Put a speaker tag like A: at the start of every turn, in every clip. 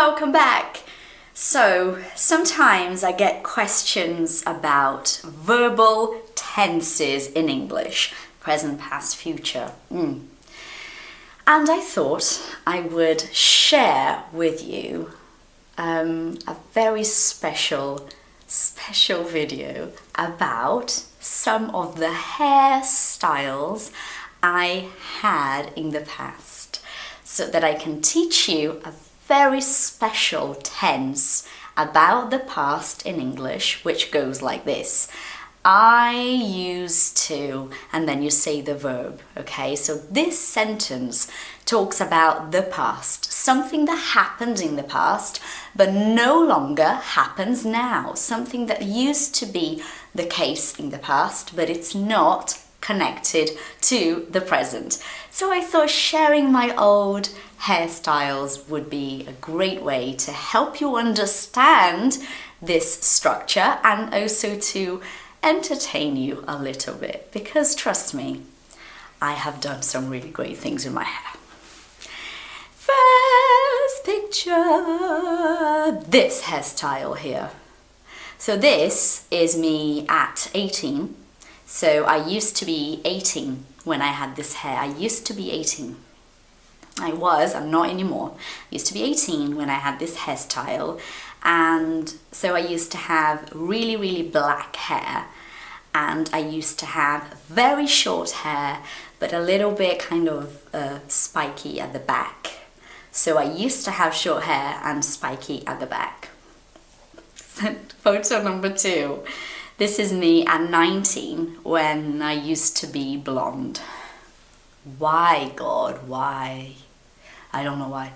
A: welcome back. So sometimes I get questions about verbal tenses in English, present, past, future. And I thought I would share with you a very special video about some of the hairstyles I had in the past, so that I can teach you a very special tense about the past in English, which goes like this. I used to, and then you say the verb, okay? So this sentence talks about the past, something that happened in the past, but no longer happens now. Something that used to be the case in the past, but it's not connected to the present. So I thought sharing my old hairstyles would be a great way to help you understand this structure and also to entertain you a little bit, because trust me, I have done some really great things with my hair. First picture, this hairstyle here. So this is me at 18. So I used to be 18 when I had this hair. I used to be 18. I'm not anymore. I used to be 18 when I had this hairstyle, and so I used to have really black hair, and I used to have very short hair but a little bit kind of spiky at the back. So I used to have short hair and spiky at the back. Photo number 2. This is me at 19 when I used to be blonde. Why, God, why? I don't know why.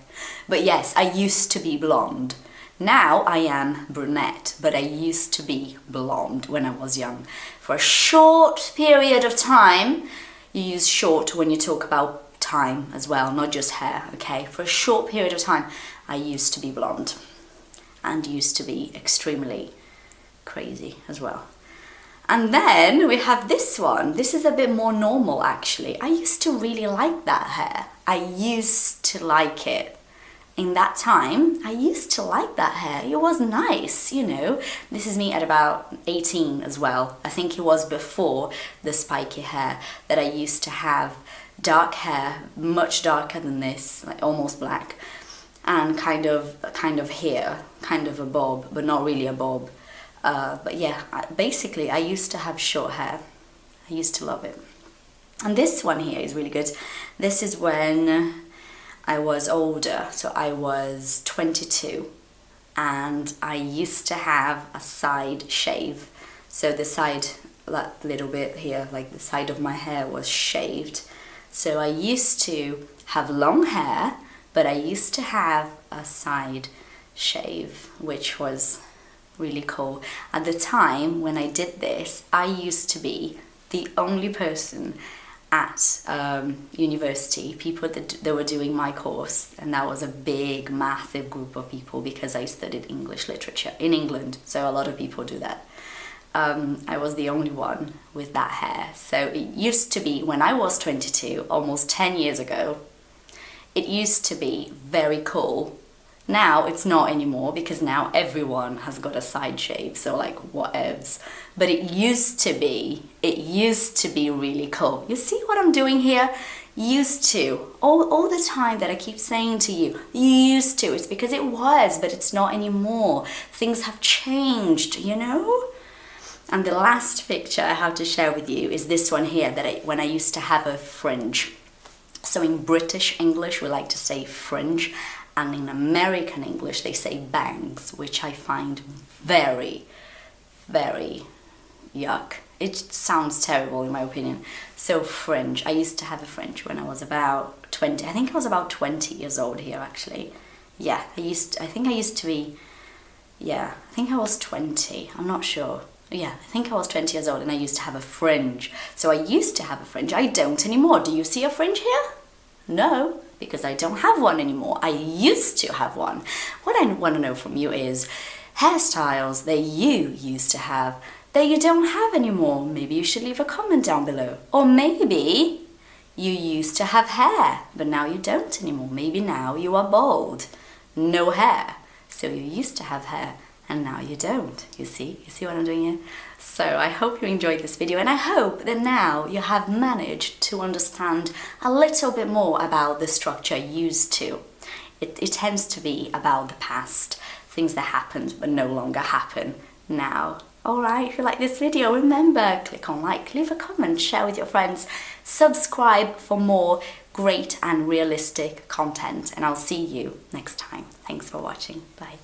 A: But yes, I used to be blonde. Now I am brunette, but I used to be blonde when I was young. For a short period of time, you use short when you talk about time as well, not just hair, okay? For a short period of time, I used to be blonde and used to be extremely crazy as well. And then we have this one. This is a bit more normal, actually. I used to really like that hair. I used to like it. In that time, I used to like that hair. It was nice, you know. This is me at about 18 as well. I think it was before the spiky hair that I used to have dark hair, much darker than this, like almost black, and kind of here, kind of a bob, but not really a bob. But yeah, basically I used to have short hair. I used to love it. And this one here is really good. This is when I was older, so I was 22, and I used to have a side shave. So the side, that little bit here, like the side of my hair was shaved. So I used to have long hair, but I used to have a side shave, which was really cool. At the time when I did this, I used to be the only person at university, people that were doing my course, and that was a big, massive group of people because I studied English literature in England, so a lot of people do that. I was the only one with that hair. So it used to be, when I was 22, almost 10 years ago, it used to be very cool. Now it's not anymore, because now everyone has got a side shave, so like whatevs. But it used to be really cool. You see what I'm doing here? Used to. All the time that I keep saying to you, used to. It's because it was, but it's not anymore. Things have changed, you know? And the last picture I have to share with you is this one here, when I used to have a fringe. So in British English, we like to say fringe. And in American English, they say bangs, which I find very yuck. It sounds terrible in my opinion. So fringe. I used to have a fringe when I was about 20. I think I was about 20 years old here, actually. Yeah, I think I was 20. I'm not sure. Yeah, I think I was 20 years old and I used to have a fringe. So I used to have a fringe. I don't anymore. Do you see a fringe here? No, because I don't have one anymore. I used to have one. What I want to know from you is hairstyles that you used to have that you don't have anymore. Maybe you should leave a comment down below. Or maybe you used to have hair, but now you don't anymore. Maybe now you are bald, no hair. So you used to have hair and now you don't. You see what I'm doing here? So I hope you enjoyed this video, and I hope that now you have managed to understand a little bit more about the structure used to. It tends to be about the past, things that happened but no longer happen now. Alright, if you like this video, remember, click on like, leave a comment, share with your friends, subscribe for more great and realistic content, and I'll see you next time. Thanks for watching. Bye.